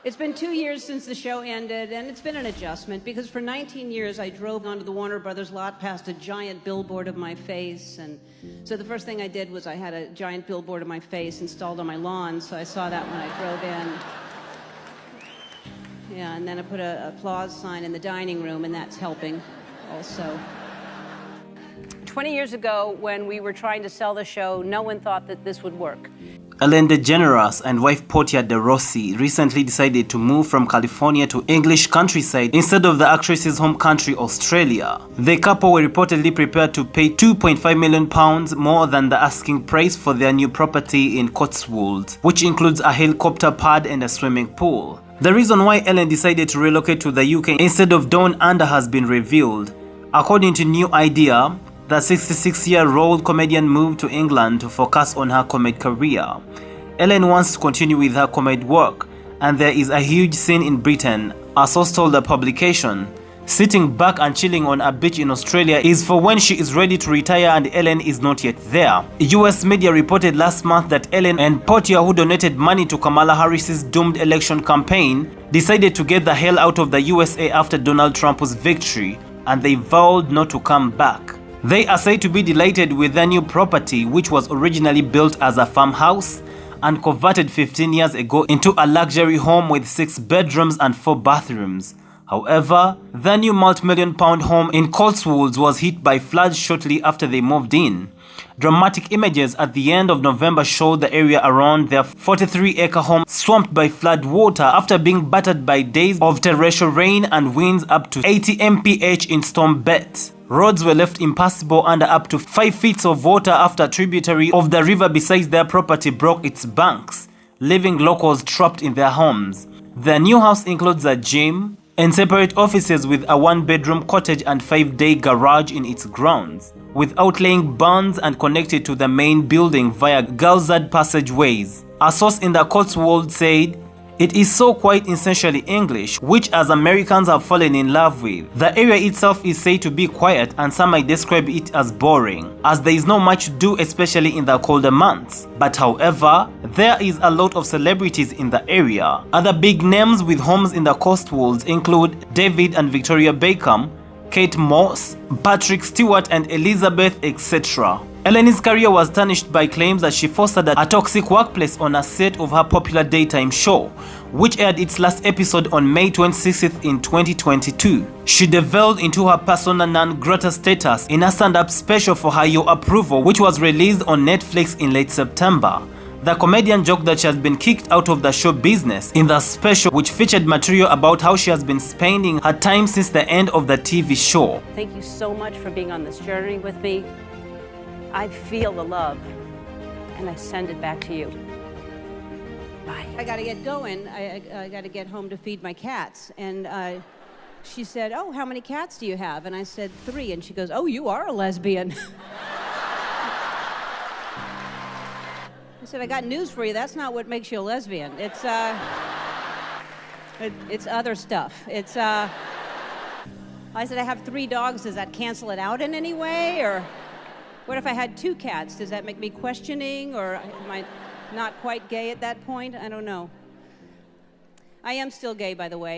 It's been 2 years since the show ended, and it's been an adjustment because for 19 years I drove onto the Warner Brothers lot past a giant billboard of my face, and so the first thing I did was I had a giant billboard of my face installed on my lawn, so I saw that when I drove in. Yeah, and then I put an applause sign in the dining room, and that's helping also. 20 years ago, when we were trying to sell the show, no one thought that this would work. Ellen DeGeneres and wife Portia de Rossi recently decided to move from California to English countryside instead of the actress's home country, Australia. The couple were reportedly prepared to pay £2.5 million more than the asking price for their new property in Cotswolds, which includes a helicopter pad and a swimming pool. The reason why Ellen decided to relocate to the UK instead of Down Under has been revealed. According to New Idea, the 66-year-old comedian moved to England to focus on her comedy career. Ellen wants to continue with her comedy work, and there is a huge scene in Britain, a source told the publication. Sitting back and chilling on a beach in Australia is for when she is ready to retire, and Ellen is not yet there. US media reported last month that Ellen and Portia, who donated money to Kamala Harris's doomed election campaign, decided to get the hell out of the USA after Donald Trump's victory, and they vowed not to come back. They are said to be delighted with their new property, which was originally built as a farmhouse and converted 15 years ago into a luxury home with 6 bedrooms and 4 bathrooms. However, the new multi-million-pound home in Cotswolds was hit by floods shortly after they moved in. Dramatic images at the end of November showed the area around their 43-acre home swamped by flood water after being battered by days of torrential rain and winds up to 80 mph in storm beds. Roads were left impassable under up to 5 feet of water after a tributary of the river beside their property broke its banks, leaving locals trapped in their homes. The new house includes a gym and separate offices with a 1-bedroom cottage and 5-day garage in its grounds, with outlying barns and connected to the main building via gauzered passageways. A source in the Cotswolds said, "It is so quite essentially English, which as Americans have fallen in love with. The area itself is said to be quiet, and some might describe it as boring, as there is not much to do, especially in the colder months. But however, there is a lot of celebrities in the area. Other big names with homes in the Cotswolds include David and Victoria Beckham, Kate Moss, Patrick Stewart and Elizabeth, etc." Ellen's career was tarnished by claims that she fostered a toxic workplace on a set of her popular daytime show, which aired its last episode on May 26th in 2022. She delved into her persona non grata status in a stand-up special for her Your Approval, which was released on Netflix in late September. The comedian joked that she has been kicked out of the show business in the special, which featured material about how she has been spending her time since the end of the TV show. Thank you so much for being on this journey with me. I feel the love, and I send it back to you. Bye. I gotta get going. I gotta get home to feed my cats. And she said, "Oh, how many cats do you have?" And I said, 3. And she goes, "Oh, you are a lesbian." I said, "I got news for you. That's not what makes you a lesbian. It's other stuff. It's I said, "I have 3 dogs. Does that cancel it out in any way? Or what if I had 2 cats? Does that make me questioning, or am I not quite gay at that point? I don't know." I am still gay, by the way.